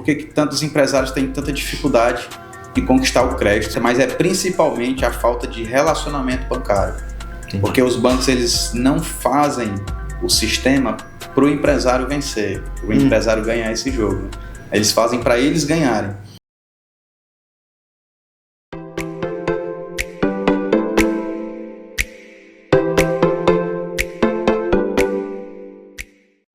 por que tantos empresários têm tanta dificuldade de conquistar o crédito, mas é principalmente a falta de relacionamento bancário. Porque os bancos eles não fazem o sistema para o empresário vencer, para o empresário ganhar esse jogo. Eles fazem para eles ganharem.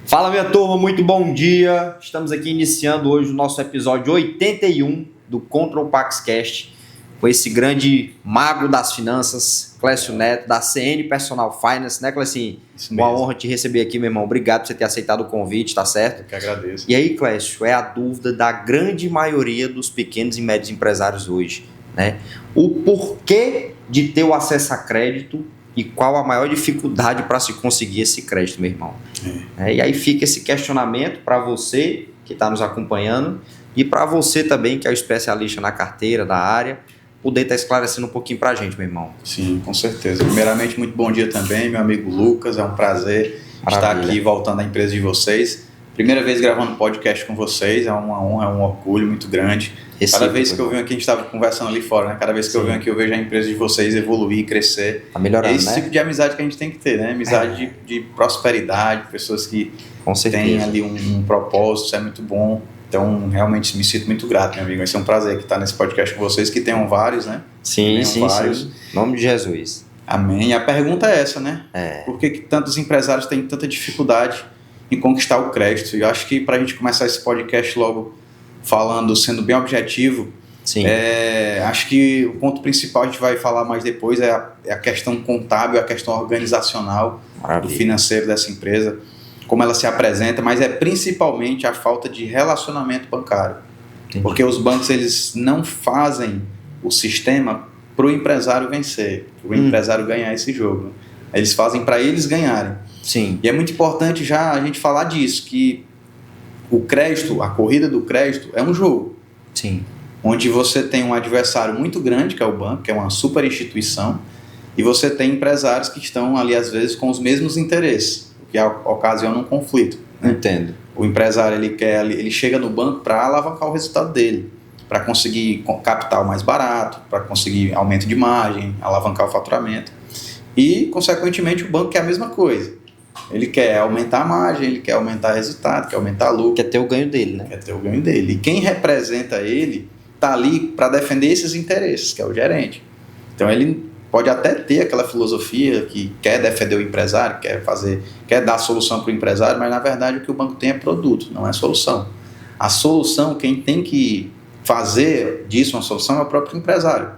Fala, minha turma, muito bom dia. Estamos aqui iniciando hoje o nosso episódio 81 do Control Paxcast com esse grande mago das finanças, Clécio Neto, da CN Personal Finance, né, Clécio? Uma honra te receber aqui, meu irmão. Obrigado por você ter aceitado o convite, tá certo? Eu que agradeço. E aí, Clécio, é a dúvida da grande maioria dos pequenos e médios empresários hoje, né? O porquê de ter o acesso a crédito e qual a maior dificuldade para se conseguir esse crédito, meu irmão. E aí fica esse questionamento para você que está nos acompanhando e para você também, que é o especialista na carteira, da área, poder estar esclarecendo um pouquinho para a gente, meu irmão. Sim, com certeza. Primeiramente, muito bom dia também, meu amigo Lucas. É um prazer estar aqui voltando à empresa de vocês. Primeira vez gravando podcast com vocês, é uma honra, é um orgulho muito grande. Cada vez que eu venho aqui, a gente estava conversando ali fora, né? Cada vez que eu venho aqui, eu vejo a empresa de vocês evoluir, crescer. Tá melhorando, esse tipo de amizade que a gente tem que ter, né? Amizade de prosperidade, pessoas que têm ali um propósito, isso é muito bom. Então, realmente me sinto muito grato, meu amigo. Vai ser um prazer estar nesse podcast com vocês, que tenham vários, né? Sim. Em nome de Jesus. Amém. E a pergunta é essa, né? Por que tantos empresários têm tanta dificuldade em conquistar o crédito? E eu acho que para a gente começar esse podcast logo falando, sendo bem objetivo, acho que o ponto principal a gente vai falar mais depois é a questão contábil, a questão organizacional do financeiro dessa empresa, como ela se apresenta, mas é principalmente a falta de relacionamento bancário. Entendi. Porque os bancos eles não fazem o sistema para o empresário vencer, para o empresário ganhar esse jogo. Eles fazem para eles ganharem. Sim. E é muito importante já a gente falar disso, que o crédito, a corrida do crédito é um jogo. Sim. Onde você tem um adversário muito grande, que é o banco, que é uma super instituição, e você tem empresários que estão ali, às vezes, com os mesmos interesses, o que ocasiona um conflito. Né? Entendo. O empresário, ele chega no banco para alavancar o resultado dele, para conseguir capital mais barato, para conseguir aumento de margem, alavancar o faturamento. E, consequentemente, o banco quer a mesma coisa. Ele quer aumentar a margem, ele quer aumentar o resultado, quer aumentar o lucro. Quer ter o ganho dele, né? Quer ter o ganho dele. E quem representa ele está ali para defender esses interesses, que é o gerente. Então ele pode até ter aquela filosofia que quer defender o empresário, quer dar solução para o empresário, mas na verdade o que o banco tem é produto, não é solução. A solução, quem tem que fazer disso uma solução é o próprio empresário.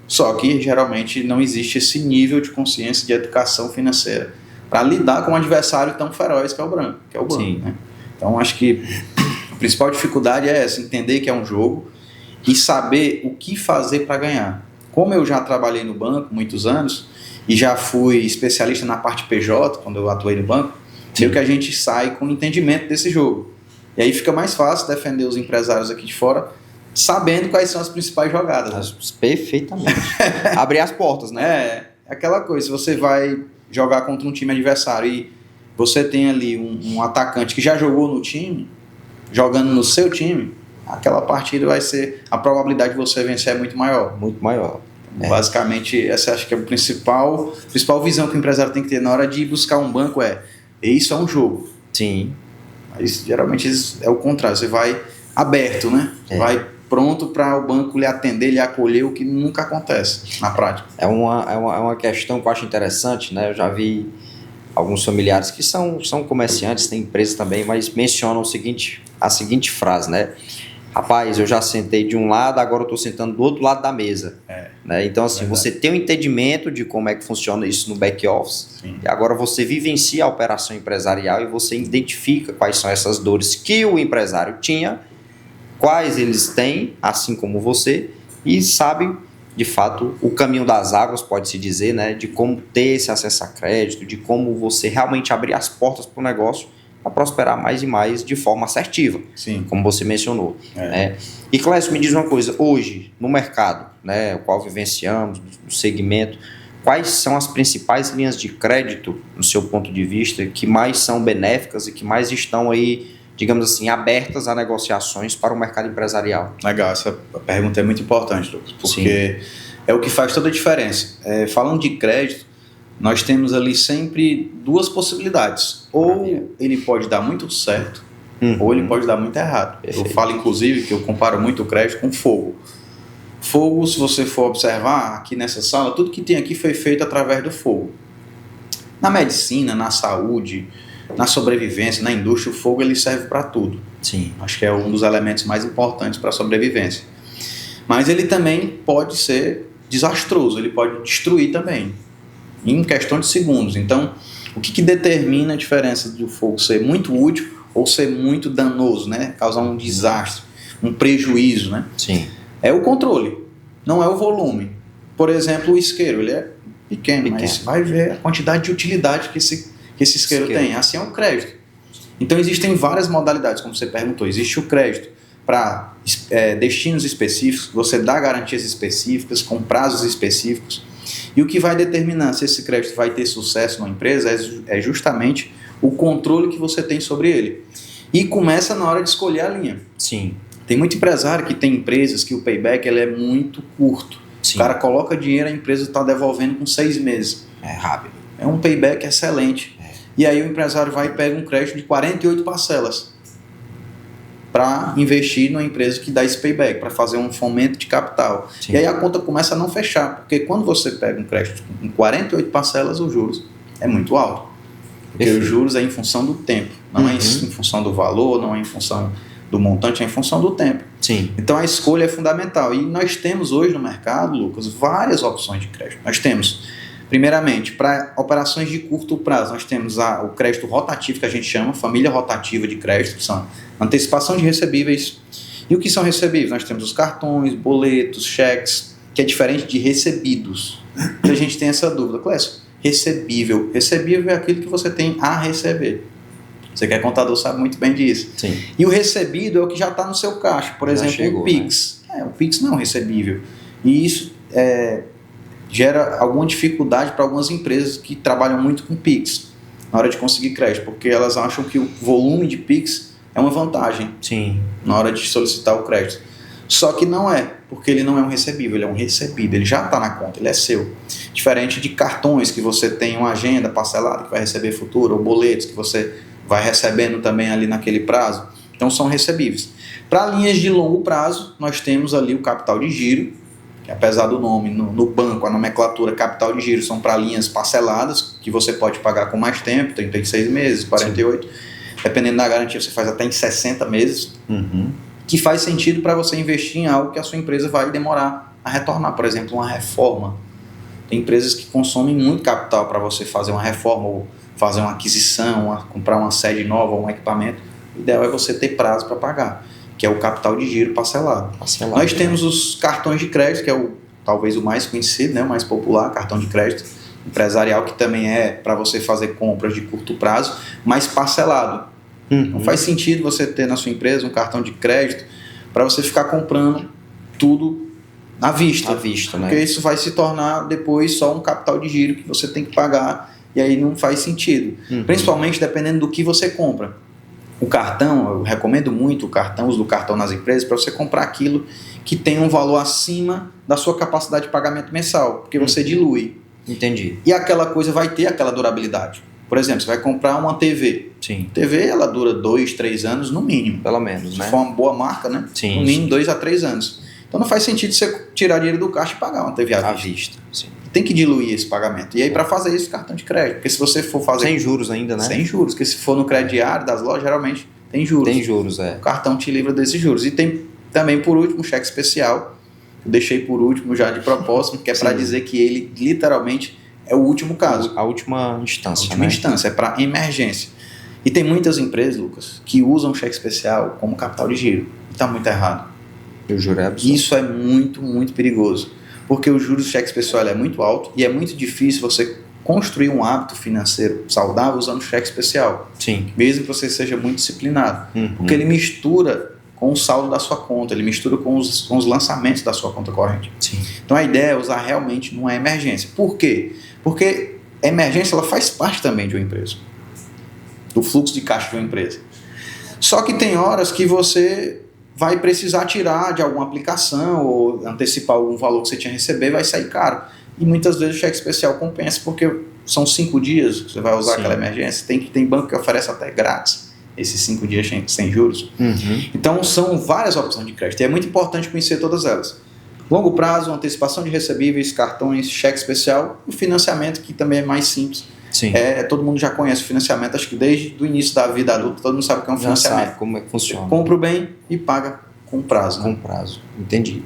Só que geralmente não existe esse nível de consciência de educação financeira para lidar com um adversário tão feroz que é o banco. Né? Então, acho que a principal dificuldade é essa, entender que é um jogo e saber o que fazer para ganhar. Como eu já trabalhei no banco muitos anos e já fui especialista na parte PJ, quando eu atuei no banco, meio que a gente sai com o entendimento desse jogo. E aí fica mais fácil defender os empresários aqui de fora, sabendo quais são as principais jogadas. Perfeitamente. Abrir as portas, né? É aquela coisa, se você vai jogar contra um time adversário e você tem ali um atacante que já jogou no time, jogando no seu time, aquela partida vai ser, a probabilidade de você vencer é muito maior. Muito maior. Basicamente, essa acho que é a principal visão que o empresário tem que ter na hora de ir buscar um banco isso é um jogo. Sim. Mas geralmente é o contrário, você vai aberto, né? Vai pronto para o banco lhe atender, lhe acolher, o que nunca acontece na prática. É uma questão que eu acho interessante, né? Eu já vi alguns familiares que são comerciantes, têm empresas também, mas mencionam a seguinte frase, né? Rapaz, eu já sentei de um lado, agora eu estou sentando do outro lado da mesa. Né? Então, assim, você tem um entendimento de como é que funciona isso no back-office, e agora você vivencia a operação empresarial e você identifica quais são essas dores que o empresário tinha, quais eles têm, assim como você, e sabe, de fato, o caminho das águas, pode-se dizer, né, de como ter esse acesso a crédito, de como você realmente abrir as portas para o negócio para prosperar mais e mais de forma assertiva, como você mencionou. Né? E, Clécio, me diz uma coisa, hoje, no mercado, né, o qual vivenciamos, do segmento, quais são as principais linhas de crédito, no seu ponto de vista, que mais são benéficas e que mais estão aí, digamos assim, abertas a negociações para o mercado empresarial? Legal, essa pergunta é muito importante, Lucas, porque é o que faz toda a diferença. Falando de crédito, nós temos ali sempre duas possibilidades. Ou ele pode dar muito certo, ou ele pode dar muito errado. Perfeito. Eu falo, inclusive, que eu comparo muito o crédito com fogo. Fogo, se você for observar aqui nessa sala, tudo que tem aqui foi feito através do fogo. Na medicina, na saúde, na sobrevivência, na indústria, o fogo ele serve para tudo. Sim. Acho que é um dos elementos mais importantes para a sobrevivência. Mas ele também pode ser desastroso, ele pode destruir também, em questão de segundos. Então, o que determina a diferença do fogo ser muito útil ou ser muito danoso, né? Causar um desastre, um prejuízo, né? Sim. É o controle, não é o volume. Por exemplo, o isqueiro, ele é pequeno, mas vai ver a quantidade de utilidade que esse isqueiro tem. Assim é o crédito. Então existem várias modalidades, como você perguntou. Existe o crédito para destinos específicos, você dá garantias específicas, com prazos específicos. E o que vai determinar se esse crédito vai ter sucesso na empresa é justamente o controle que você tem sobre ele. E começa na hora de escolher a linha. Sim. Tem muito empresário que tem empresas que o payback ele é muito curto. Sim. O cara coloca dinheiro, a empresa está devolvendo com 6 meses. É rápido. É um payback excelente. E aí o empresário vai e pega um crédito de 48 parcelas para investir numa empresa que dá esse payback, para fazer um fomento de capital. Sim. E aí a conta começa a não fechar, porque quando você pega um crédito com 48 parcelas, os juros é muito alto. Porque os juros é em função do tempo, não é em função do valor, não é em função do montante, é em função do tempo. Sim. Então a escolha é fundamental. E nós temos hoje no mercado, Lucas, várias opções de crédito. Nós temos, primeiramente, para operações de curto prazo, nós temos o crédito rotativo, que a gente chama, família rotativa de crédito, que são antecipação de recebíveis. E o que são recebíveis? Nós temos os cartões, boletos, cheques, que é diferente de recebidos. Então a gente tem essa dúvida, Clécio, recebível. Recebível é aquilo que você tem a receber. Você que é contador sabe muito bem disso. Sim. E o recebido é o que já está no seu caixa. Por exemplo, chegou, o Pix. Né? O Pix não é um recebível. E isso gera alguma dificuldade para algumas empresas que trabalham muito com Pix na hora de conseguir crédito, porque elas acham que o volume de Pix é uma vantagem. Sim. Na hora de solicitar o crédito. Só que não é, porque ele não é um recebível, ele é um recebido, ele já está na conta, ele é seu. Diferente de cartões que você tem uma agenda parcelada que vai receber futuro, ou boletos que você vai recebendo também ali naquele prazo. Então são recebíveis. Para linhas de longo prazo, nós temos ali o capital de giro, que apesar do nome, no banco, a nomenclatura capital de giro são para linhas parceladas, que você pode pagar com mais tempo, 36 meses, 48, sim. Dependendo da garantia, você faz até em 60 meses, que faz sentido para você investir em algo que a sua empresa vai demorar a retornar. Por exemplo, uma reforma. Tem empresas que consomem muito capital para você fazer uma reforma ou fazer uma aquisição, comprar uma sede nova ou um equipamento. O ideal é você ter prazo para pagar, que é o capital de giro parcelado. Nós temos os cartões de crédito, que é talvez o mais conhecido, né, o mais popular, cartão de crédito empresarial, que também é para você fazer compras de curto prazo, mas parcelado. Não faz sentido você ter na sua empresa um cartão de crédito para você ficar comprando tudo à vista. Porque isso vai se tornar depois só um capital de giro que você tem que pagar e aí não faz sentido. Principalmente dependendo do que você compra. O cartão, eu recomendo muito o uso do cartão nas empresas para você comprar aquilo que tem um valor acima da sua capacidade de pagamento mensal, porque você dilui. Entendi. E aquela coisa vai ter aquela durabilidade. Por exemplo, você vai comprar uma TV. Sim. TV, ela dura 2, 3 anos no mínimo. Pelo menos, né? Se for uma boa marca, né? Sim, no mínimo 2 a 3 anos. Então não faz sentido você tirar dinheiro do caixa e pagar uma TV à vista. Sim. Tem que diluir esse pagamento. E aí para fazer isso, cartão de crédito. Porque se você for fazer... Sem juros ainda, né? Sem juros. Porque se for no crediário das lojas, geralmente tem juros. Tem juros, é. O cartão te livra desses juros. E tem também, por último, o cheque especial. Eu deixei por último já de propósito, que é para dizer que ele literalmente... é o último caso. A última instância. A última instância, é para emergência. E tem muitas empresas, Lucas, que usam cheque especial como capital de giro. Está muito errado. E o juro é absurdo. Isso é muito, muito perigoso. Porque o juros do cheque especial é muito alto e é muito difícil você construir um hábito financeiro saudável usando cheque especial. Sim. Mesmo que você seja muito disciplinado. Porque ele mistura com o saldo da sua conta, ele mistura com os lançamentos da sua conta corrente. Sim. Então a ideia é usar realmente numa emergência. Por quê? Porque a emergência ela faz parte também de uma empresa, do fluxo de caixa de uma empresa. Só que tem horas que você vai precisar tirar de alguma aplicação ou antecipar algum valor que você tinha que receber, vai sair caro. E muitas vezes o cheque especial compensa, porque são 5 dias que você vai usar aquela emergência. Tem banco que oferece até grátis esses 5 dias sem juros. Então são várias opções de crédito e é muito importante conhecer todas elas. Longo prazo, antecipação de recebíveis, cartões, cheque especial, o financiamento, que também é mais simples. Sim. Todo mundo já conhece o financiamento, acho que desde o início da vida adulta todo mundo sabe o que é um financiamento. Sabe como é que funciona. Você compra o bem e paga com prazo. Com prazo, entendi.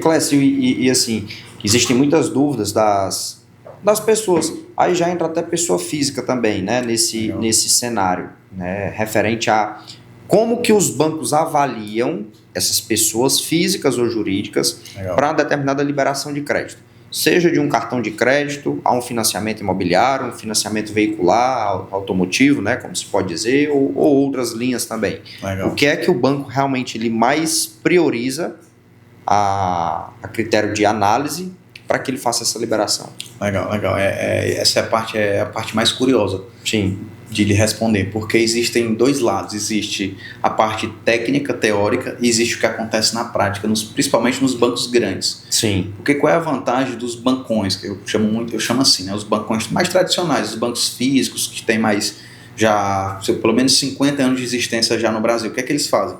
Clécio, e assim, existem muitas dúvidas das pessoas, aí já entra até pessoa física também, né, nesse cenário, né, referente a como que os bancos avaliam essas pessoas físicas ou jurídicas para determinada liberação de crédito. Seja de um cartão de crédito, a um financiamento imobiliário, um financiamento veicular, automotivo, né, como se pode dizer, ou outras linhas também. Legal. O que é que o banco realmente ele mais prioriza a critério de análise para que ele faça essa liberação? Legal. Essa é a parte mais curiosa. Sim. De lhe responder, porque existem dois lados. Existe a parte técnica, teórica, e existe o que acontece na prática, principalmente nos bancos grandes. Sim. Porque qual é a vantagem dos bancões, que eu chamo assim, né, os bancões mais tradicionais, os bancos físicos, que tem mais, já, pelo menos 50 anos de existência já no Brasil. O que é que eles fazem?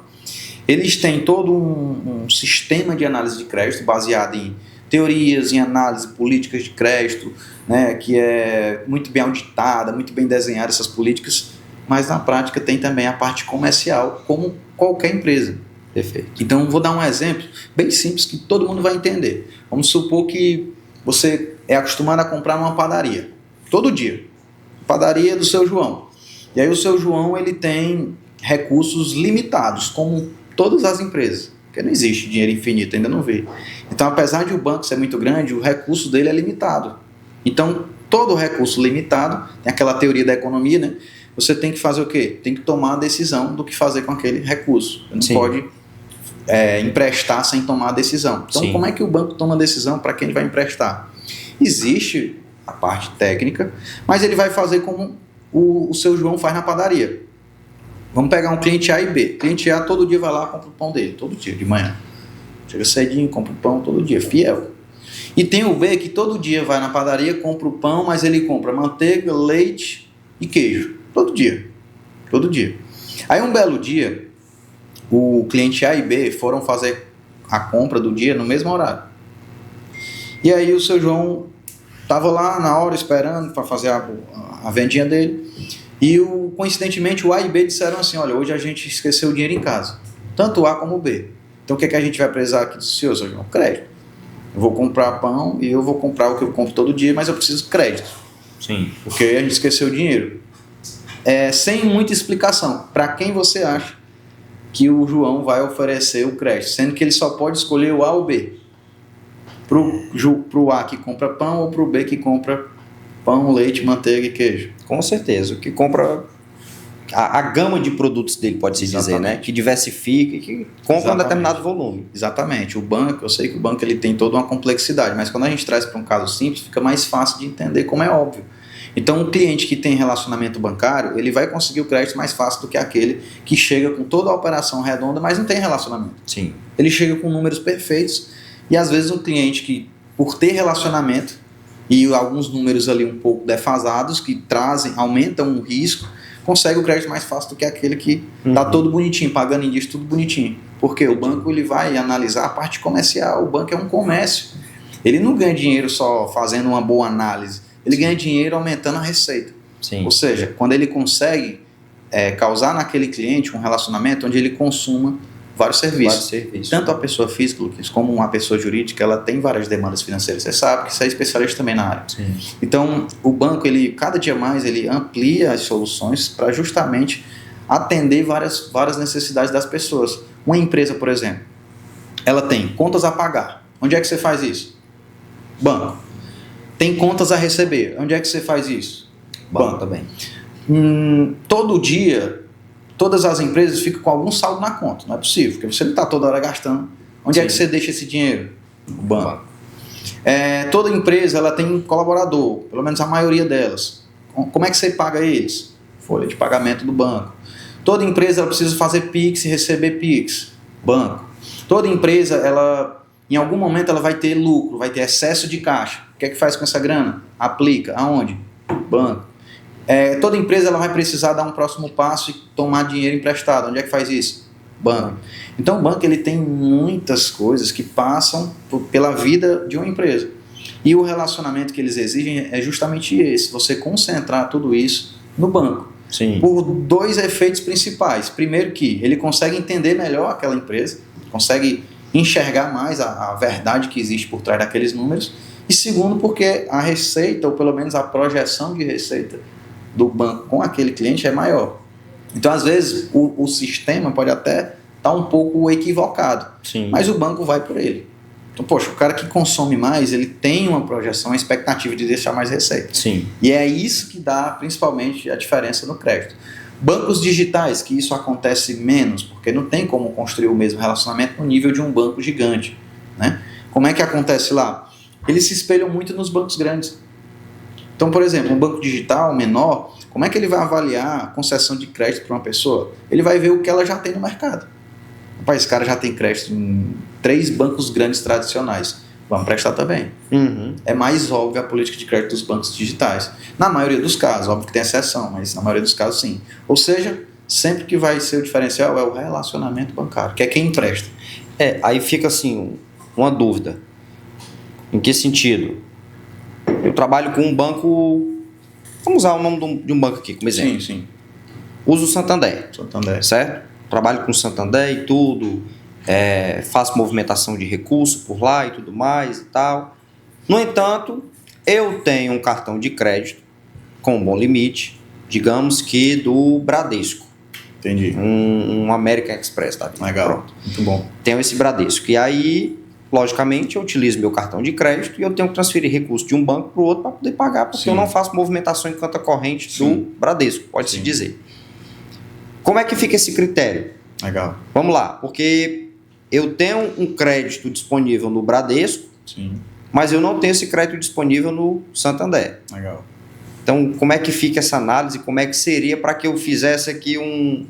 Eles têm todo um sistema de análise de crédito baseado em teorias, em análise, políticas de crédito, né, que é muito bem auditada, muito bem desenhada essas políticas, mas na prática tem também a parte comercial, como qualquer empresa. Perfeito. Então, vou dar um exemplo bem simples que todo mundo vai entender. Vamos supor que você é acostumado a comprar numa padaria, todo dia. Padaria do seu João. E aí o seu João ele tem recursos limitados, como todas as empresas. Porque não existe dinheiro infinito, ainda não vê. Então, apesar de o banco ser muito grande, o recurso dele é limitado. Então, todo recurso limitado, tem aquela teoria da economia, né? Você tem que fazer o quê? Tem que tomar a decisão do que fazer com aquele recurso. Você não pode emprestar sem tomar a decisão. Então, como é que o banco toma a decisão para quem ele vai emprestar? Existe a parte técnica, mas ele vai fazer como o seu João faz na padaria. Vamos pegar um cliente A e B. O cliente A todo dia vai lá e compra o pão dele, todo dia, de manhã. Chega cedinho, compra o pão todo dia, fiel. E tem o B que todo dia vai na padaria, compra o pão, mas ele compra manteiga, leite e queijo. Todo dia. Todo dia. Aí um belo dia, o cliente A e B foram fazer a compra do dia no mesmo horário. E aí o seu João estava lá na hora esperando para fazer a vendinha dele. E coincidentemente o A e B disseram assim, olha, hoje a gente esqueceu o dinheiro em casa. Tanto o A como o B. Então o que é que a gente vai precisar aqui do seu João? Crédito. Eu vou comprar pão e eu vou comprar o que eu compro todo dia, mas eu preciso de crédito. Sim. Porque a gente esqueceu o dinheiro. Sem muita explicação. Para quem você acha que o João vai oferecer o crédito? Sendo que ele só pode escolher o A ou o B. Para o A que compra pão ou para o B que compra pão, leite, manteiga e queijo? Com certeza. O que compra a gama de produtos dele, pode-se dizer, né? Que diversifica, que compra um determinado volume. Exatamente. O banco, eu sei que o banco ele tem toda uma complexidade, mas quando a gente traz para um caso simples, fica mais fácil de entender, como é óbvio. Então, um cliente que tem relacionamento bancário, ele vai conseguir o crédito mais fácil do que aquele que chega com toda a operação redonda, mas não tem relacionamento. Sim. Ele chega com números perfeitos e, às vezes, um cliente que, por ter relacionamento e alguns números ali um pouco defasados, que aumentam o risco, consegue o crédito mais fácil do que aquele que está todo bonitinho, pagando em dias tudo bonitinho. Porque o banco ele vai analisar a parte comercial, o banco é um comércio. Ele não ganha dinheiro só fazendo uma boa análise, ele ganha dinheiro aumentando a receita. Sim. Ou seja, quando ele consegue causar naquele cliente um relacionamento onde ele consuma vários serviços. Tanto a pessoa física, Lucas, como uma pessoa jurídica, ela tem várias demandas financeiras. Você sabe que você é especialista também na área. Sim. Então, o banco, cada dia mais, ele amplia as soluções para justamente atender várias necessidades das pessoas. Uma empresa, por exemplo, ela tem contas a pagar. Onde é que você faz isso? Banco. Tem contas a receber. Onde é que você faz isso? Banco também. Todo dia, todas as empresas ficam com algum saldo na conta. Não é possível, porque você não está toda hora gastando. Onde é que você deixa esse dinheiro? No banco. Toda empresa ela tem um colaborador, pelo menos a maioria delas. Como é que você paga eles? Folha de pagamento do banco. Toda empresa ela precisa fazer Pix e receber Pix. Banco. Toda empresa, ela, em algum momento, ela vai ter lucro, vai ter excesso de caixa. O que é que faz com essa grana? Aplica. Aonde? Banco. Toda empresa ela vai precisar dar um próximo passo e tomar dinheiro emprestado. Onde é que faz isso? Banco. Então o banco ele tem muitas coisas que passam pela vida de uma empresa. E o relacionamento que eles exigem é justamente esse, você concentrar tudo isso no banco. Sim. Por dois efeitos principais. Primeiro que ele consegue entender melhor aquela empresa, consegue enxergar mais a verdade que existe por trás daqueles números. E segundo, porque a receita, ou pelo menos a projeção de receita do banco com aquele cliente é maior. Então, às vezes, o sistema pode até estar um pouco equivocado, Sim. mas o banco vai por ele. Então, poxa, o cara que consome mais, ele tem uma projeção, uma expectativa de deixar mais receita. Sim. E é isso que dá, principalmente, a diferença no crédito. Bancos digitais, que isso acontece menos, porque não tem como construir o mesmo relacionamento no nível de um banco gigante, né? Como é que acontece lá? Eles se espelham muito nos bancos grandes. Então, por exemplo, um banco digital menor, como é que ele vai avaliar a concessão de crédito para uma pessoa? Ele vai ver o que ela já tem no mercado. Rapaz, esse cara já tem crédito em 3 bancos grandes tradicionais. Vamos prestar também. Uhum. É mais óbvio a política de crédito dos bancos digitais. Na maioria dos casos, óbvio que tem exceção, mas na maioria dos casos sim. Ou seja, sempre que vai ser o diferencial é o relacionamento bancário, que é quem empresta. Aí fica assim, uma dúvida. Em que sentido? Eu trabalho com um banco, vamos usar o nome de um banco aqui como exemplo. Sim. Uso o Santander, Santander. certo? Trabalho com o Santander e tudo, faço movimentação de recurso por lá e tudo mais e tal. No entanto, eu tenho um cartão de crédito com um bom limite, digamos que do Bradesco. Entendi. Um American Express, tá? Legal. Pronto. Muito bom. Tenho esse Bradesco. E aí, logicamente, eu utilizo meu cartão de crédito e eu tenho que transferir recurso de um banco para o outro para poder pagar, porque Sim. eu não faço movimentação em conta corrente Sim. do Bradesco, pode-se Sim. dizer. Como é que fica esse critério? Legal. Vamos lá, porque eu tenho um crédito disponível no Bradesco, Sim. mas eu não tenho esse crédito disponível no Santander. Legal. Então, como é que fica essa análise? Como é que seria para que eu fizesse aqui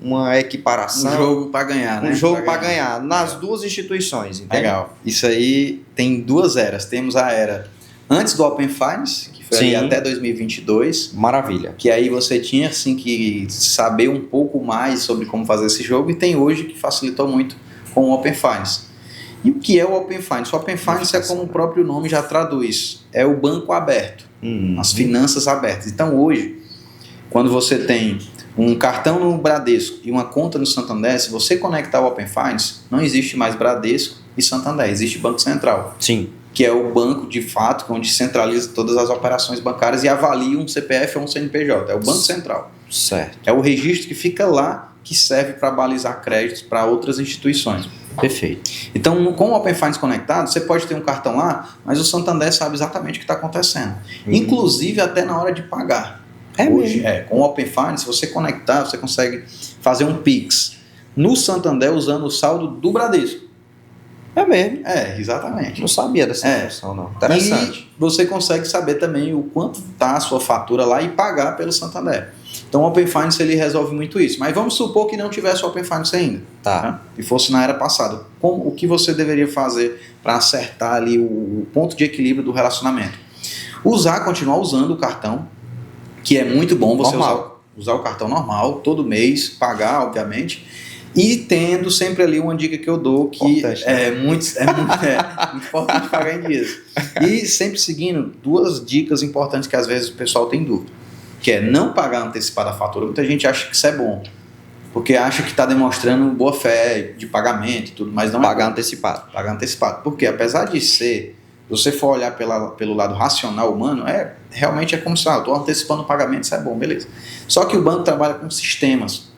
uma equiparação? Um jogo para ganhar, né? Um jogo para ganhar nas duas instituições, entende? Legal. Isso aí tem 2 eras. Temos a era antes do Open Finance, que foi Sim. ali até 2022, Maravilha. que aí você tinha assim que saber um pouco mais sobre como fazer esse jogo, e tem hoje que facilitou muito com o Open Finance. E o que é o Open Finance? O Open Finance é como o próprio nome já traduz, é o banco aberto, as finanças abertas. Então hoje, quando você tem um cartão no Bradesco e uma conta no Santander, se você conectar o Open Finance, não existe mais Bradesco e Santander, existe Banco Central. Sim. Que é o banco, de fato, onde centraliza todas as operações bancárias e avalia um CPF ou um CNPJ. É o Banco Central. Certo. É o registro que fica lá, que serve para balizar créditos para outras instituições. Perfeito. Então, com o Open Finance conectado, você pode ter um cartão lá, mas o Santander sabe exatamente o que está acontecendo. Inclusive até na hora de pagar. Hoje, com o Open Finance, se você conectar, você consegue fazer um Pix no Santander usando o saldo do Bradesco. É mesmo. Exatamente. Não sabia dessa informação, não. Interessante. E você consegue saber também o quanto está a sua fatura lá e pagar pelo Santander. Então o Open Finance ele resolve muito isso. Mas vamos supor que não tivesse o Open Finance ainda. Tá. E fosse na era passada. O que você deveria fazer para acertar ali o ponto de equilíbrio do relacionamento? Continuar usando o cartão, que é muito bom você usar o cartão normal, todo mês, pagar, obviamente. E tendo sempre ali uma dica que eu dou, que é muito importante pagar em dias. E sempre seguindo 2 dicas importantes que às vezes o pessoal tem dúvida. Que é não pagar antecipado a fatura. Muita gente acha que isso é bom, porque acha que está demonstrando boa fé de pagamento e tudo, mas não pagar é antecipado. Pagar antecipado. Porque apesar de ser, se você for olhar pelo lado racional humano, realmente é como se, eu estou antecipando o pagamento, isso é bom, beleza. Só que o banco trabalha com sistemas.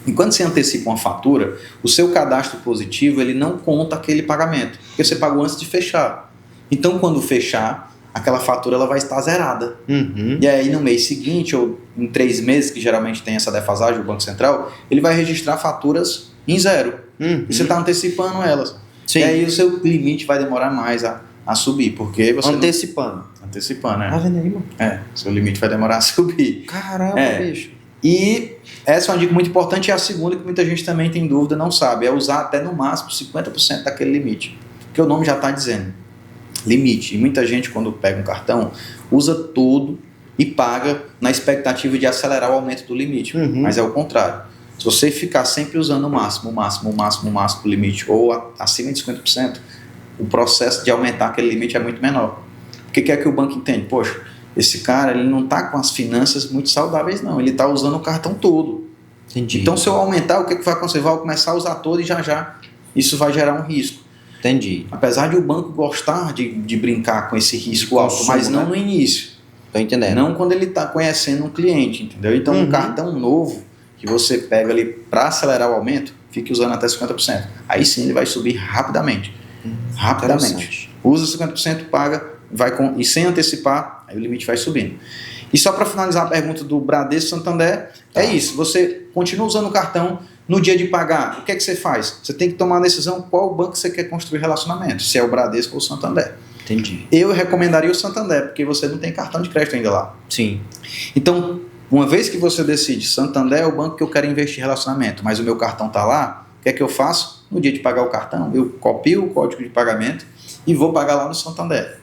E quando você antecipa uma fatura, o seu cadastro positivo ele não conta aquele pagamento, porque você pagou antes de fechar. Então, quando fechar, aquela fatura ela vai estar zerada. E aí, no mês seguinte, ou em 3 meses, que geralmente tem essa defasagem, o Banco Central, ele vai registrar faturas em 0. E você está antecipando elas. Sim. E aí, o seu limite vai demorar mais a subir, porque você Antecipando. Antecipando, Tá vendo aí, mano? seu limite vai demorar a subir. Caramba, bicho. E essa é uma dica muito importante, e a segunda que muita gente também tem dúvida, não sabe, é usar até no máximo 50% daquele limite. Porque o nome já está dizendo, limite. E muita gente, quando pega um cartão, usa tudo e paga na expectativa de acelerar o aumento do limite. Mas é o contrário. Se você ficar sempre usando o máximo do limite, ou acima de 50%, o processo de aumentar aquele limite é muito menor. O que é que o banco entende? Poxa, esse cara ele não está com as finanças muito saudáveis, não. Ele está usando o cartão todo. Entendi. Então, se eu aumentar, o que vai acontecer? Vai começar a usar todo e já isso vai gerar um risco. Entendi. Apesar de o banco gostar de brincar com esse risco alto, mas não no início. Tô entendendo. Não quando ele está conhecendo um cliente, entendeu? Então, um cartão novo que você pega ali para acelerar o aumento, fique usando até 50%. Aí sim ele vai subir rapidamente. Rapidamente. Usa 50%, paga, e sem antecipar, aí o limite vai subindo. E só para finalizar a pergunta do Bradesco Santander, é isso. Você continua usando o cartão no dia de pagar. O que é que você faz? Você tem que tomar a decisão qual banco você quer construir relacionamento, se é o Bradesco ou o Santander. Entendi. Eu recomendaria o Santander, porque você não tem cartão de crédito ainda lá. Sim. Então, uma vez que você decide, Santander é o banco que eu quero investir em relacionamento, mas o meu cartão está lá, o que é que eu faço? No dia de pagar o cartão, eu copio o código de pagamento e vou pagar lá no Santander.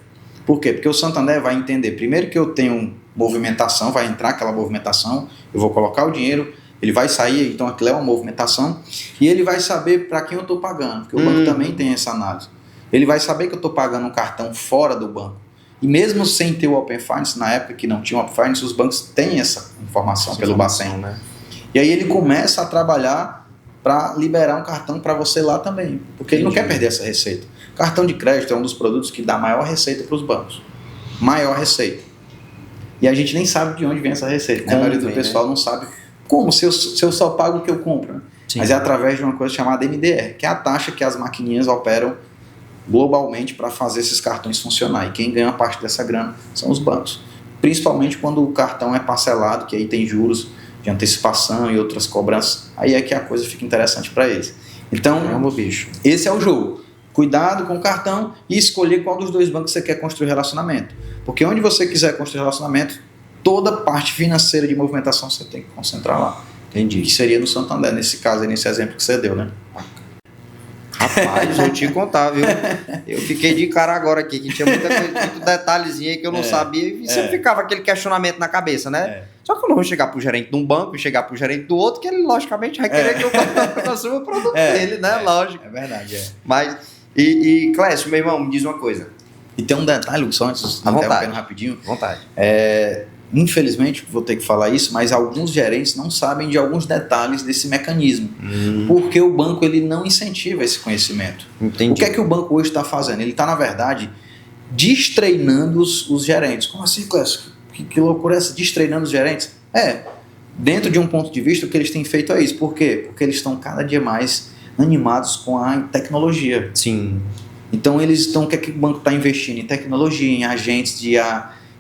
Por quê? Porque o Santander vai entender, primeiro que eu tenho movimentação, vai entrar aquela movimentação, eu vou colocar o dinheiro, ele vai sair, então aquilo é uma movimentação, e ele vai saber para quem eu estou pagando, porque o banco também tem essa análise. Ele vai saber que eu estou pagando um cartão fora do banco. E mesmo sem ter o Open Finance, na época que não tinha o Open Finance, os bancos têm essa informação pelo Bacen. Né? E aí ele começa a trabalhar para liberar um cartão para você lá também, porque ele não quer perder essa receita. Cartão de crédito é um dos produtos que dá maior receita para os bancos. Maior receita. E a gente nem sabe de onde vem essa receita. Né? A maioria do pessoal não sabe como, se eu só pago o que eu compro. Né? Mas é através de uma coisa chamada MDR, que é a taxa que as maquininhas operam globalmente para fazer esses cartões funcionar. E quem ganha a parte dessa grana são os bancos. Principalmente quando o cartão é parcelado, que aí tem juros de antecipação e outras cobranças. Aí é que a coisa fica interessante para eles. Então, esse é o jogo. Cuidado com o cartão e escolher qual dos dois bancos você quer construir relacionamento. Porque onde você quiser construir relacionamento, toda a parte financeira de movimentação você tem que concentrar lá. Entendi. Que seria no Santander, nesse caso, nesse exemplo que você deu, né? Rapaz, vou te contar, viu? Eu fiquei de cara agora aqui, que tinha muita coisa, muito detalhezinho aí que eu não sabia, e sempre ficava aquele questionamento na cabeça, né? Só que eu não vou chegar pro gerente de um banco e chegar pro gerente do outro, que ele logicamente vai querer que eu consuma o produto dele, né? Lógico. É verdade, Mas, e Clécio, meu irmão, me diz uma coisa. E tem um detalhe, só antes de interrompendo rapidinho. À vontade. Infelizmente, vou ter que falar isso, mas alguns gerentes não sabem de alguns detalhes desse mecanismo. Porque o banco ele não incentiva esse conhecimento. Entendi. O que é que o banco hoje está fazendo? Ele está, na verdade, destreinando os gerentes. Como assim, Clécio? Que loucura é essa? Destreinando os gerentes? Dentro de um ponto de vista, o que eles têm feito é isso. Por quê? Porque eles estão cada dia mais animados com a tecnologia. Sim. Então, eles estão, o que é que o banco está investindo? Em tecnologia, em agentes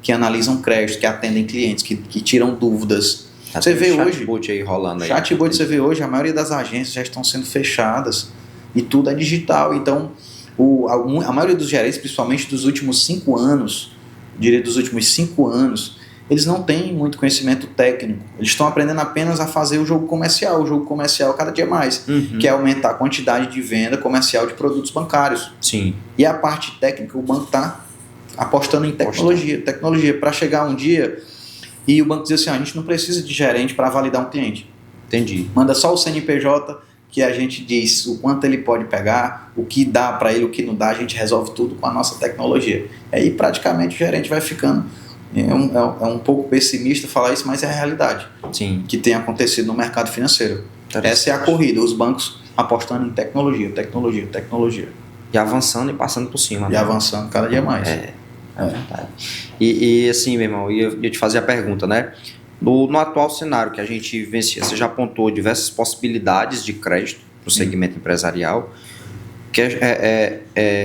que analisam crédito, que atendem clientes, que tiram dúvidas. Você vê hoje... Chatbot aí rolando aí. Chatbot, você vê hoje, a maioria das agências já estão sendo fechadas e tudo é digital. Então, a maioria dos gerentes, principalmente dos últimos 5 anos, diria dos últimos 5 anos, eles não têm muito conhecimento técnico. Eles estão aprendendo apenas a fazer o jogo comercial cada dia mais, que é aumentar a quantidade de venda comercial de produtos bancários. Sim. E a parte técnica, o banco está apostando em tecnologia para chegar um dia e o banco dizer assim, a gente não precisa de gerente para validar um cliente. Entendi. Manda só o CNPJ que a gente diz o quanto ele pode pegar, o que dá para ele, o que não dá, a gente resolve tudo com a nossa tecnologia. Aí praticamente o gerente vai ficando, é um pouco pessimista falar isso, mas é a realidade. Sim. Que tem acontecido no mercado financeiro. Essa é a corrida, os bancos apostando em tecnologia. E avançando e passando por cima. E avançando cada dia mais. É verdade. E assim, meu irmão, eu ia te fazer a pergunta, né? No atual cenário que a gente vivencia, você já apontou diversas possibilidades de crédito para o segmento empresarial, que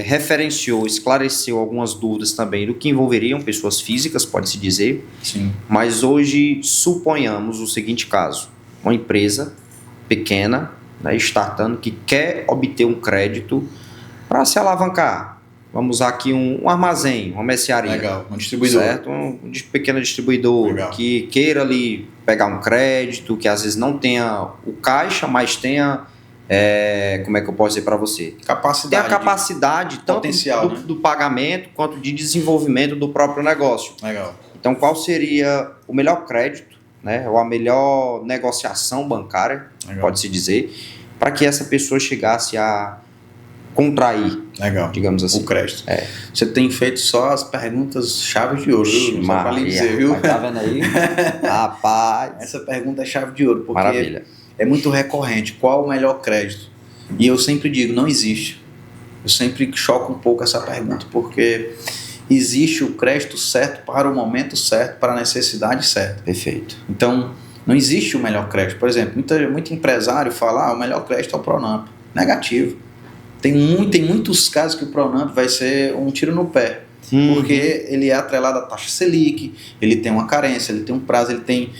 referenciou, esclareceu algumas dúvidas também do que envolveriam pessoas físicas, pode-se dizer. Sim. Mas hoje suponhamos o seguinte caso: uma empresa pequena, né, startando, que quer obter um crédito para se alavancar. Vamos usar aqui um armazém, uma mercearia. Legal, um distribuidor. Certo? Um pequeno distribuidor. Legal. Que queira ali pegar um crédito, que às vezes não tenha o caixa, mas tenha, como é que eu posso dizer para você? Capacidade. Tem a capacidade tanto potencial, né? do pagamento quanto de desenvolvimento do próprio negócio. Legal. Então, qual seria o melhor crédito, né, ou a melhor negociação bancária, pode-se dizer, para que essa pessoa chegasse a contrair, legal, digamos assim, o crédito. Você tem feito só as perguntas chave de ouro, só para lhe dizer, viu? Tá vendo aí? Rapaz. Essa pergunta é chave de ouro, porque maravilha. É muito recorrente. Qual o melhor crédito? E eu sempre digo, não existe. Eu sempre choco um pouco essa pergunta, porque existe o crédito certo para o momento certo, para a necessidade certa. Perfeito. Então, não existe o melhor crédito. Por exemplo, muito empresário fala, o melhor crédito é o Pronamp. Negativo. Tem muitos casos que o Pronamp vai ser um tiro no pé. Porque ele é atrelado à taxa Selic, ele tem uma carência, ele tem um prazo, ele tem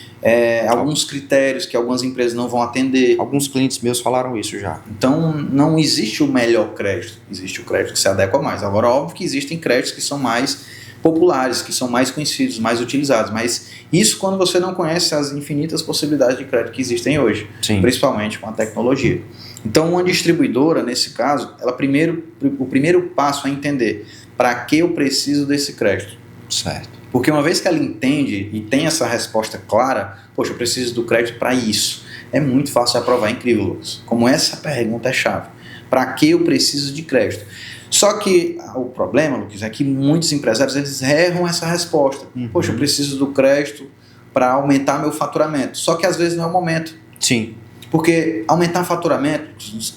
alguns critérios que algumas empresas não vão atender. Alguns clientes meus falaram isso já. Então, não existe o melhor crédito, existe o crédito que se adequa mais. Agora, óbvio que existem créditos que são mais populares, que são mais conhecidos, mais utilizados, mas isso quando você não conhece as infinitas possibilidades de crédito que existem hoje, sim, principalmente com a tecnologia. Então, uma distribuidora, nesse caso, o primeiro passo é entender para que eu preciso desse crédito. Certo. Porque uma vez que ela entende e tem essa resposta clara, poxa, eu preciso do crédito para isso. É muito fácil aprovar, incrível, Lucas. Como essa pergunta é chave. Para que eu preciso de crédito? Só que o problema, Lucas, é que muitos empresários eles erram essa resposta. Poxa, eu preciso do crédito para aumentar meu faturamento. Só que às vezes não é o momento. Sim. Porque aumentar faturamento,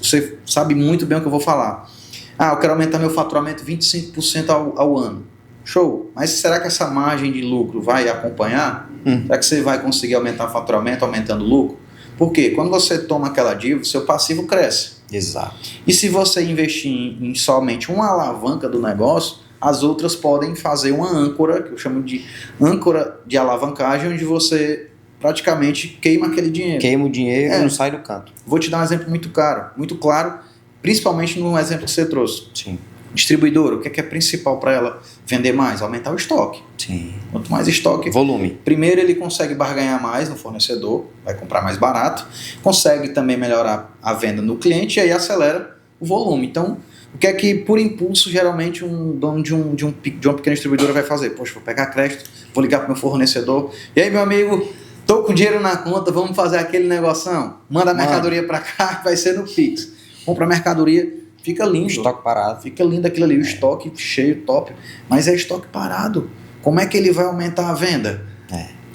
você sabe muito bem o que eu vou falar. Eu quero aumentar meu faturamento 25% ao ano. Show. Mas será que essa margem de lucro vai acompanhar? Será que você vai conseguir aumentar o faturamento aumentando o lucro? Por quê? Quando você toma aquela dívida, seu passivo cresce. Exato. E se você investir em somente uma alavanca do negócio, as outras podem fazer uma âncora, que eu chamo de âncora de alavancagem, onde você praticamente queima aquele dinheiro. Queima o dinheiro e não sai do canto. Vou te dar um exemplo muito claro, principalmente no exemplo que você trouxe. Sim. Distribuidora, o que é principal para ela vender mais? Aumentar o estoque. Sim. Quanto mais estoque, volume. Primeiro ele consegue barganhar mais no fornecedor, vai comprar mais barato, consegue também melhorar a venda no cliente e aí acelera o volume. Então, o que é que por impulso geralmente um dono de uma pequena distribuidora vai fazer? Poxa, vou pegar crédito, vou ligar para o meu fornecedor. E aí, meu amigo, tô com dinheiro na conta, vamos fazer aquele negoção? Manda a mercadoria para cá, que vai ser no Pix. Compra a mercadoria, fica lindo. O estoque parado. Fica lindo aquilo ali, o estoque cheio, top. Mas é estoque parado. Como é que ele vai aumentar a venda?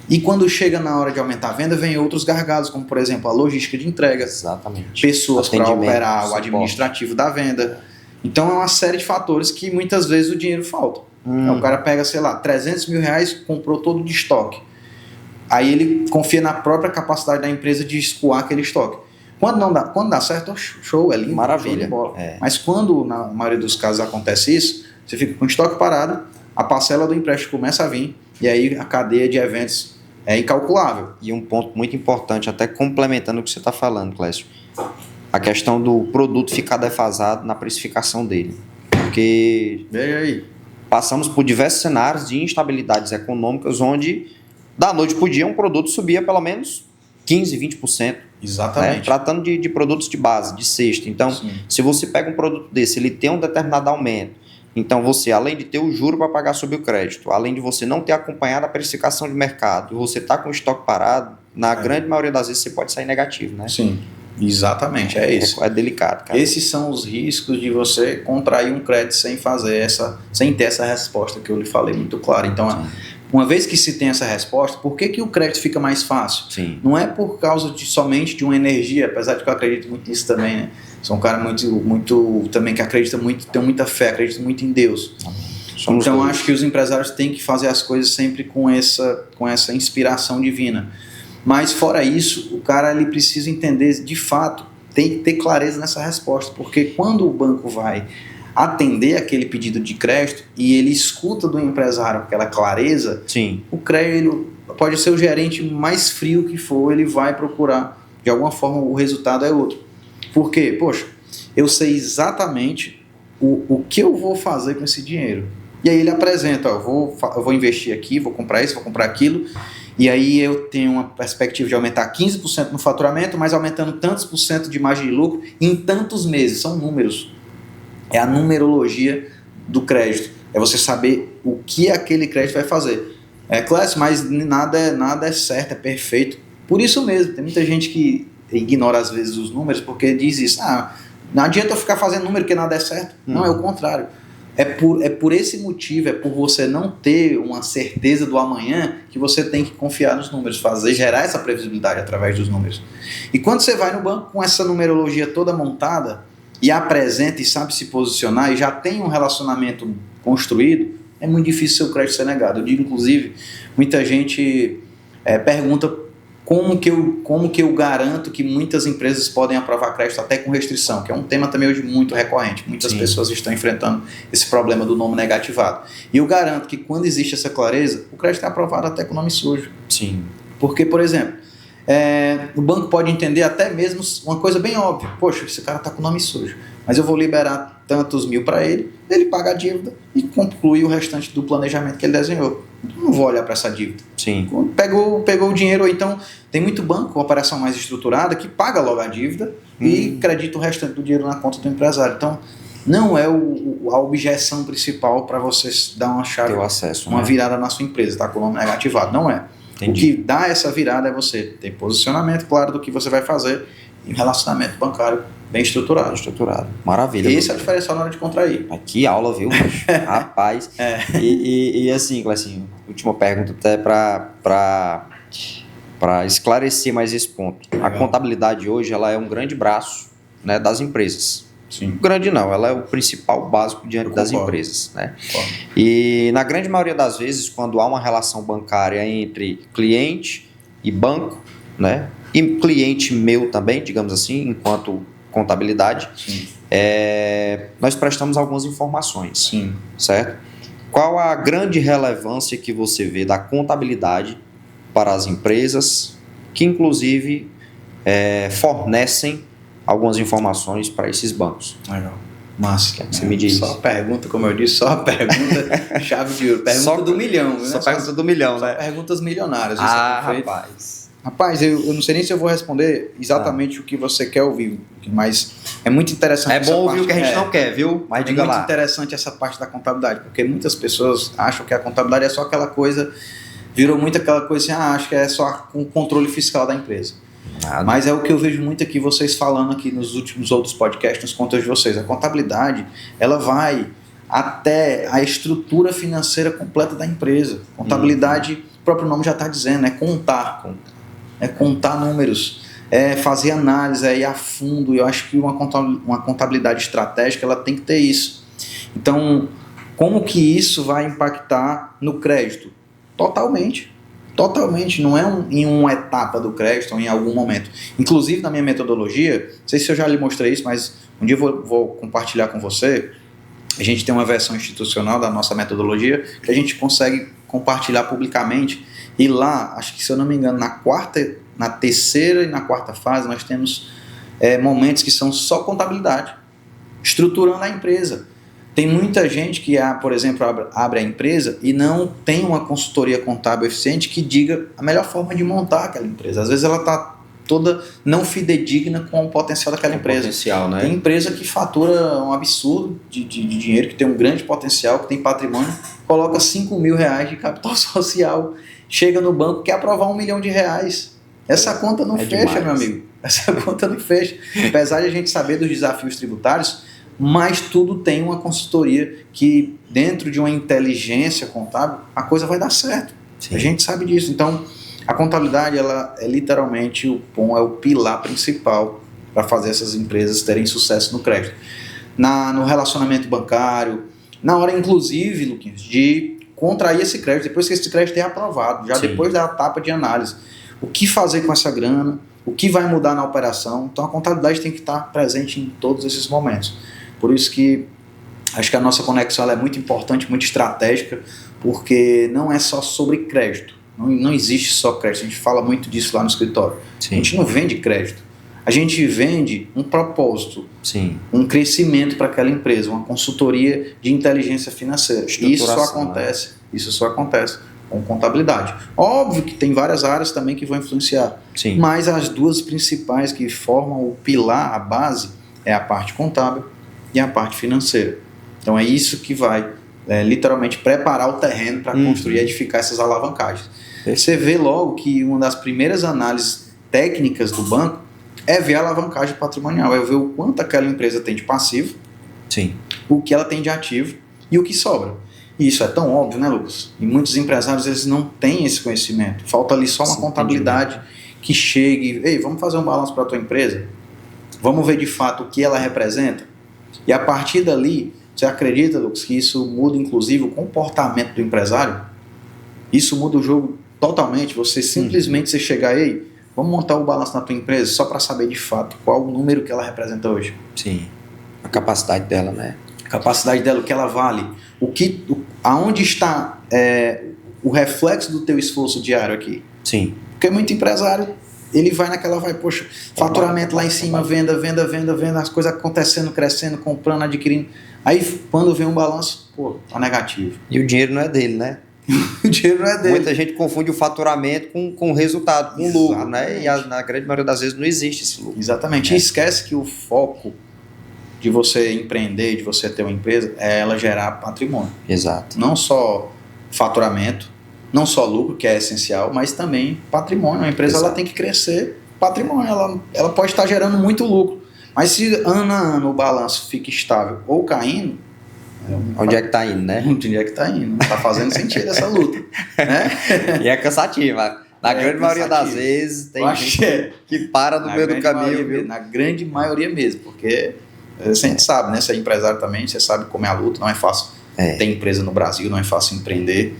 E quando chega na hora de aumentar a venda, vem outros gargalos, como por exemplo a logística de entregas. Exatamente. Pessoas para operar o suporte. Administrativo da venda. Então é uma série de fatores que muitas vezes o dinheiro falta. O cara pega, sei lá, 300 mil reais, comprou todo de estoque. Aí ele confia na própria capacidade da empresa de escoar aquele estoque. Quando dá certo, show, é lindo. Maravilha. Mas quando, na maioria dos casos, acontece isso, você fica com o estoque parado, a parcela do empréstimo começa a vir, e aí a cadeia de eventos é incalculável. E um ponto muito importante, até complementando o que você está falando, Clécio, a questão do produto ficar defasado na precificação dele. Porque veja aí, passamos por diversos cenários de instabilidades econômicas, onde da noite para o dia um produto subia pelo menos 15%, 20%. Exatamente. Tratando de produtos de base, de cesta. Então, se você pega um produto desse, ele tem um determinado aumento. Então, você, além de ter o juro para pagar sobre o crédito, além de você não ter acompanhado a precificação de mercado, você está com o estoque parado, na grande maioria das vezes você pode sair negativo, né? Sim, exatamente, é isso. É delicado, cara. Esses são os riscos de você contrair um crédito sem ter essa resposta que eu lhe falei muito claro. Então, uma vez que se tem essa resposta, por que o crédito fica mais fácil? Sim. Não é por causa somente de uma energia, apesar de que eu acredito muito nisso também, né? Sou um cara muito também que acredita muito, tem muita fé, acredita muito em Deus. Então acho que os empresários têm que fazer as coisas sempre com essa inspiração divina. Mas fora isso, o cara ele precisa entender de fato, tem que ter clareza nessa resposta, porque quando o banco vai atender aquele pedido de crédito e ele escuta do empresário aquela clareza, o crédito pode ser o gerente mais frio que for, ele vai procurar, de alguma forma o resultado é outro. Por quê? Poxa, eu sei exatamente o que eu vou fazer com esse dinheiro. E aí ele apresenta, eu vou investir aqui, vou comprar isso, vou comprar aquilo, e aí eu tenho uma perspectiva de aumentar 15% no faturamento, mas aumentando tantos por cento de margem de lucro em tantos meses. São números. É a numerologia do crédito. É você saber o que aquele crédito vai fazer. Clécio, mas nada é certo, é perfeito. Por isso mesmo, tem muita gente que ignora às vezes os números porque diz isso. Não adianta eu ficar fazendo número que nada é certo. Não, é o contrário. É por esse motivo, é por você não ter uma certeza do amanhã que você tem que confiar nos números, gerar essa previsibilidade através dos números. E quando você vai no banco com essa numerologia toda montada e apresenta e sabe se posicionar e já tem um relacionamento construído, é muito difícil seu crédito ser negado. Eu digo, inclusive, muita gente pergunta como que eu garanto que muitas empresas podem aprovar crédito até com restrição, que é um tema também hoje muito recorrente. Muitas pessoas estão enfrentando esse problema do nome negativado. E eu garanto que quando existe essa clareza, o crédito é aprovado até com nome sujo. Sim. Porque, por exemplo, o banco pode entender até mesmo uma coisa bem óbvia. Poxa, esse cara está com nome sujo, mas eu vou liberar tantos mil para ele paga a dívida e conclui o restante do planejamento que ele desenhou. Não vou olhar para essa dívida. Sim. Pegou o dinheiro, ou então tem muito banco, operação mais estruturada, que paga logo a dívida e acredita o restante do dinheiro na conta do empresário. Então, não é a objeção principal para você dar uma chave, ter o acesso, uma virada na sua empresa, tá com o nome negativado. Não é. Entendi. O que dá essa virada é você ter posicionamento claro do que você vai fazer em relacionamento bancário bem estruturado. Maravilha. Esse é o diferencial na hora de contrair. Que aula, viu? Rapaz. E assim, Clecinho, última pergunta até para esclarecer mais esse ponto. Legal. A contabilidade hoje ela é um grande braço, né, das empresas. Sim. Grande não, ela é o principal básico diante das empresas, né? E na grande maioria das vezes, quando há uma relação bancária entre cliente e banco, né, e cliente meu também, digamos assim, enquanto contabilidade, nós prestamos algumas informações. Sim. Certo? Qual a grande relevância que você vê da contabilidade para as empresas que, inclusive, fornecem algumas informações para esses bancos? Legal. Massa. O que você me diz? Só pergunta, como eu disse, só pergunta chave de ouro. Pergunta do milhão. Só pergunta do milhão, né? Perguntas milionárias. Rapaz, eu não sei nem se eu vou responder exatamente o que você quer ouvir, mas é muito interessante. É bom ouvir o que a gente não quer, viu? Mas diga lá. É muito interessante essa parte da contabilidade, porque muitas pessoas acham que a contabilidade é só aquela coisa, virou muito aquela coisa assim, acho que é só com o controle fiscal da empresa. Nada. Mas é o que eu vejo muito aqui vocês falando aqui nos últimos outros podcasts, nos contos de vocês. A contabilidade, ela vai até a estrutura financeira completa da empresa. Contabilidade, o próprio nome já está dizendo, é contar. É contar números, é fazer análise, é ir a fundo. Eu acho que uma contabilidade estratégica ela tem que ter isso. Então, como que isso vai impactar no crédito? Totalmente, não é em uma etapa do crédito ou em algum momento. Inclusive na minha metodologia, não sei se eu já lhe mostrei isso, mas um dia eu vou compartilhar com você. A gente tem uma versão institucional da nossa metodologia que a gente consegue compartilhar publicamente. E lá, acho que se eu não me engano, na terceira e na quarta fase, nós temos momentos que são só contabilidade, estruturando a empresa. Tem muita gente que, por exemplo, abre a empresa e não tem uma consultoria contábil eficiente que diga a melhor forma de montar aquela empresa. Às vezes ela está toda não fidedigna com o potencial daquela empresa. Potencial, né? Tem empresa que fatura um absurdo de dinheiro, que tem um grande potencial, que tem patrimônio, coloca R$5.000 de capital social, chega no banco, quer aprovar R$1 milhão. Essa conta não fecha, demais. Meu amigo. Essa conta não fecha. Apesar de a gente saber dos desafios tributários, mas tudo tem uma consultoria que, dentro de uma inteligência contábil, a coisa vai dar certo. Sim. A gente sabe disso. Então, a contabilidade ela é literalmente o pilar principal para fazer essas empresas terem sucesso no crédito. No relacionamento bancário, na hora, inclusive, Luquinhas, de contrair esse crédito, depois que esse crédito é aprovado, já Sim. depois da etapa de análise. O que fazer com essa grana, o que vai mudar na operação. Então, a contabilidade tem que estar presente em todos esses momentos. Por isso que acho que a nossa conexão ela é muito importante, muito estratégica, porque não é só sobre crédito. Não existe só crédito. A gente fala muito disso lá no escritório. Sim. A gente não vende crédito. A gente vende um propósito, Sim. um crescimento para aquela empresa, uma consultoria de inteligência financeira. Isso só acontece com contabilidade. Óbvio que tem várias áreas também que vão influenciar, Sim. mas as duas principais que formam o pilar, a base, é a parte contábil e a parte financeira. Então é isso que vai literalmente preparar o terreno para construir e edificar essas alavancagens. Você vê logo que uma das primeiras análises técnicas do banco é ver a alavancagem patrimonial, é ver o quanto aquela empresa tem de passivo, Sim. o que ela tem de ativo e o que sobra. E isso é tão óbvio, né, Lucas? E muitos empresários, eles não têm esse conhecimento. Falta ali só uma contabilidade que chegue, ei, vamos fazer um balanço para a tua empresa? Vamos ver de fato o que ela representa? E a partir dali, você acredita, Lucas, que isso muda inclusive o comportamento do empresário? Isso muda o jogo totalmente. Você simplesmente você chegar, ei, vamos montar o balanço na tua empresa só para saber de fato qual o número que ela representa hoje. Sim. A capacidade dela, né? A capacidade dela, o que ela vale, aonde está o reflexo do teu esforço diário aqui. Sim. Porque muito empresário, ele vai naquela, poxa, faturamento lá em cima, venda, as coisas acontecendo, crescendo, comprando, adquirindo. Aí quando vem um balanço, pô, tá negativo. E o dinheiro não é dele, né? O dinheiro não é dele. Muita gente confunde o faturamento com o resultado, com o lucro, né? E na grande maioria das vezes não existe esse lucro. Exatamente. E esquece que o foco de você empreender, de você ter uma empresa, é ela gerar patrimônio. Exato. Não só faturamento, não só lucro, que é essencial, mas também patrimônio. A empresa ela tem que crescer patrimônio. Ela pode estar gerando muito lucro. Mas se ano a ano o balanço fica estável ou caindo... Onde é que está indo, né? Onde é que está indo? Não está fazendo sentido essa luta. Né? E é cansativa. Na grande maioria das vezes tem gente que para no meio do caminho. Viu? Na grande maioria mesmo, porque a gente sabe, né? Você é empresário também, você sabe como é a luta, não é fácil ter empresa no Brasil, não é fácil empreender.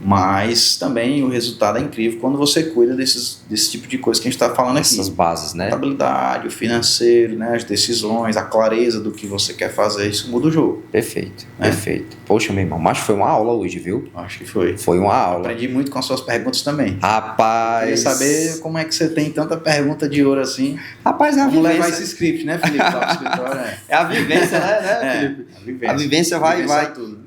Mas também o resultado é incrível quando você cuida desse tipo de coisa que a gente está falando aqui. Essas bases, né? A contabilidade, o financeiro, né? As decisões, a clareza do que você quer fazer, isso muda o jogo. Perfeito, perfeito. Poxa, meu irmão, mas foi uma aula hoje, viu? Acho que foi. Foi uma aula. Aprendi muito com as suas perguntas também. Rapaz... Queria saber como é que você tem tanta pergunta de ouro assim. Rapaz, é a vivência. vivência. Levar esse script, né, Felipe? Lá pro escritório, É a vivência, né, Felipe? A vivência vai. É tudo.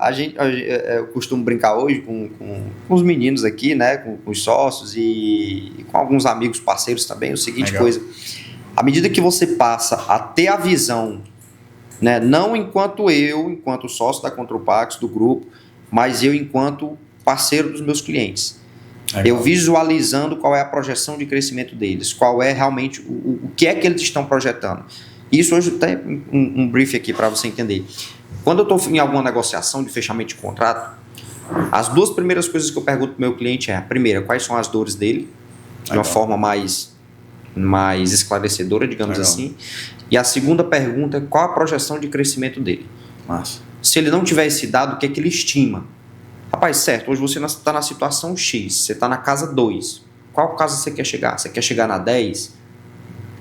Eu costumo brincar hoje com os meninos aqui, né, com os sócios e com alguns amigos parceiros também, o seguinte coisa, à medida que você passa a ter a visão, né, não enquanto sócio da Contropax, do grupo, mas eu enquanto parceiro dos meus clientes, eu visualizando qual é a projeção de crescimento deles, qual é realmente o que é que eles estão projetando. Isso hoje tem um brief aqui para você entender. Quando eu estou em alguma negociação de fechamento de contrato, as duas primeiras coisas que eu pergunto para o meu cliente é, a primeira, quais são as dores dele, de uma forma mais esclarecedora, digamos assim. E a segunda pergunta é qual a projeção de crescimento dele. Massa. Se ele não tiver esse dado, o que é que ele estima? Rapaz, certo, hoje você está na situação X, você está na casa 2. Qual casa você quer chegar? Você quer chegar na 10?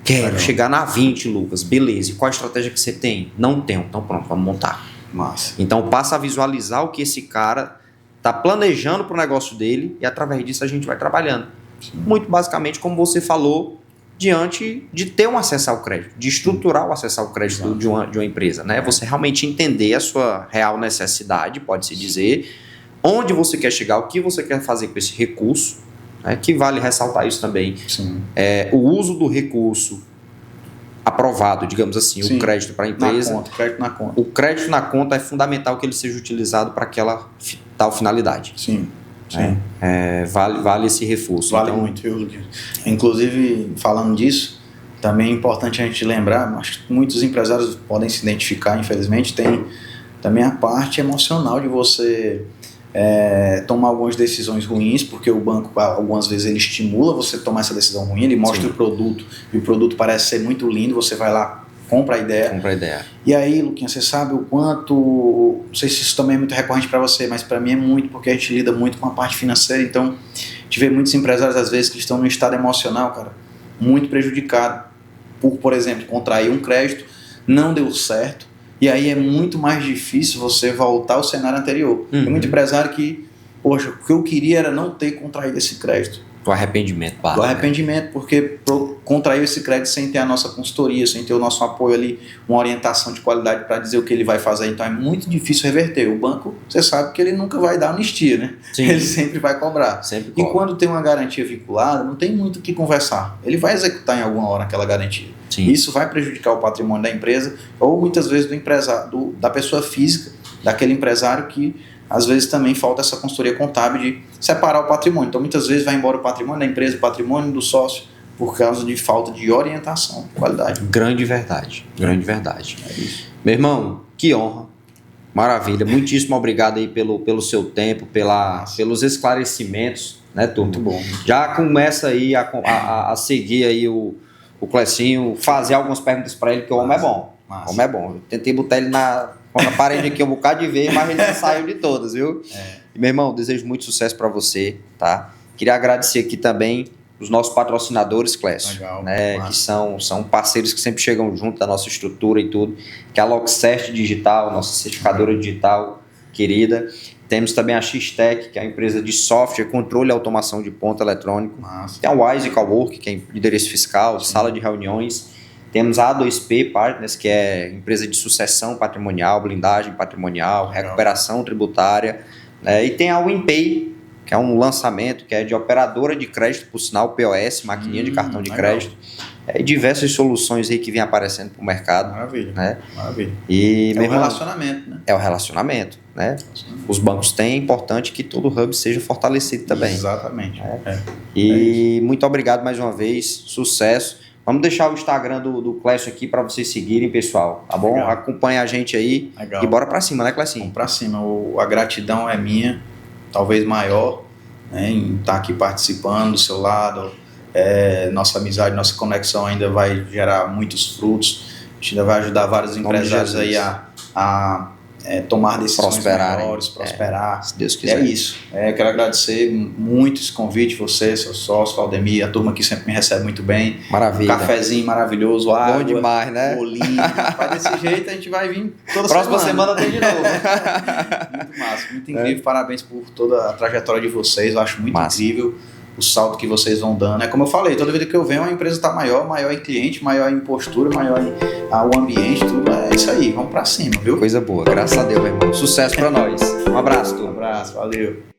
Quero chegar na 20, Lucas. Beleza. E qual a estratégia que você tem? Não tenho. Então pronto, vamos montar. Massa. Então passa a visualizar o que esse cara está planejando para o negócio dele e através disso a gente vai trabalhando. Sim. Muito basicamente, como você falou, diante de ter um acesso ao crédito, de estruturar o acesso ao crédito de uma empresa, né? Você realmente entender a sua real necessidade, pode-se dizer, onde você quer chegar, o que você quer fazer com esse recurso, né? Que vale ressaltar isso também. Sim. O uso do recurso aprovado, digamos assim, Sim. O crédito para a empresa. Crédito na conta. O crédito na conta é fundamental que ele seja utilizado para aquela tal finalidade. Sim. Vale esse reforço. Vale então, muito, viu, Luquinhas? Inclusive, falando disso, também é importante a gente lembrar, acho que muitos empresários podem se identificar, infelizmente, tem também a parte emocional de você tomar algumas decisões ruins, porque o banco, algumas vezes, ele estimula você a tomar essa decisão ruim, ele mostra o produto, e o produto parece ser muito lindo, você vai lá, compra a ideia. E aí, Luquinhas, você sabe o quanto, não sei se isso também é muito recorrente para você, mas para mim é muito, porque a gente lida muito com a parte financeira, então a gente vê muitos empresários, às vezes, que estão num estado emocional, cara, muito prejudicado, por exemplo, contrair um crédito, não deu certo, e aí é muito mais difícil você voltar ao cenário anterior. Tem muito empresário que, poxa, o que eu queria era não ter contraído esse crédito. Do arrependimento, Do arrependimento, porque contraiu esse crédito sem ter a nossa consultoria, sem ter o nosso apoio ali, uma orientação de qualidade para dizer o que ele vai fazer. Então é muito difícil reverter. O banco, você sabe que ele nunca vai dar anistia, né? Sim. Ele sempre vai cobrar. Sempre E cobra. quando tem uma garantia vinculada, não tem muito o que conversar. Ele vai executar em alguma hora aquela garantia. Sim. Isso vai prejudicar o patrimônio da empresa ou muitas vezes do empresário, da pessoa física, daquele empresário que às vezes também falta essa consultoria contábil de separar o patrimônio. Então muitas vezes vai embora o patrimônio da empresa, o patrimônio do sócio, por causa de falta de orientação, qualidade. Grande verdade, grande verdade. É isso. Meu irmão, que honra, maravilha, muitíssimo obrigado aí pelo seu tempo, pelos esclarecimentos, né, turma? Muito bom. Já começa aí a seguir aí o Clecinho, fazer algumas perguntas para ele, que o homem é bom. Massa. O homem é bom. Eu tentei botar ele na parede aqui um bocado de vez, mas ele não saiu de todas, viu? E, meu irmão, desejo muito sucesso para você, tá? Queria agradecer aqui também os nossos patrocinadores, Clécio, Legal, né, que são parceiros que sempre chegam junto da nossa estrutura e tudo, que é a Lockcert Digital, nossa certificadora digital querida. Temos também a X-Tech, que é a empresa de software, controle e automação de ponto eletrônico. Massa. Tem a Wise Cowork, que é endereço fiscal, sala de reuniões. Temos a A2P Partners, que é empresa de sucessão patrimonial, blindagem patrimonial, Legal. recuperação tributária. E tem a WinPay, que é um lançamento que é de operadora de crédito, por sinal, POS, maquininha de cartão de legal. crédito. E diversas soluções aí que vêm aparecendo para o mercado. Maravilha. Né? Maravilha. E, É meu um irmão, relacionamento, né? é o relacionamento. Né? Os bancos têm, é importante que todo hub seja fortalecido também. Exatamente. E muito obrigado mais uma vez, sucesso. Vamos deixar o Instagram do Clécio aqui para vocês seguirem, pessoal, tá bom? Legal. Acompanha a gente aí Legal. e bora para cima, né, Clécio? Vamos pra cima. A gratidão é minha, talvez maior, né, em estar aqui participando do seu lado. Nossa amizade, nossa conexão ainda vai gerar muitos frutos. A gente ainda vai ajudar vários Em nome de empresários aí Jesus. a tomar decisões Prosperarem. melhores, prosperar. Se Deus É quiser. isso. Quero agradecer muito esse convite, você, seu sócio, Aldemir, a turma que sempre me recebe muito bem. Maravilha. Cafezinho maravilhoso, água, Bom demais, né? bolinho. Rapaz, desse jeito a gente vai vir toda Próxima semana tem de novo. Muito massa, muito incrível. Parabéns por toda a trajetória de vocês. Eu acho muito Massa. incrível o salto que vocês vão dando. É como eu falei, toda vez que eu venho, a empresa está maior em cliente, maior em postura, maior em o ambiente, tudo. É isso aí, vamos pra cima, viu? Coisa boa, graças a Deus, meu irmão. Sucesso para nós. Um abraço, Um turma. abraço, valeu.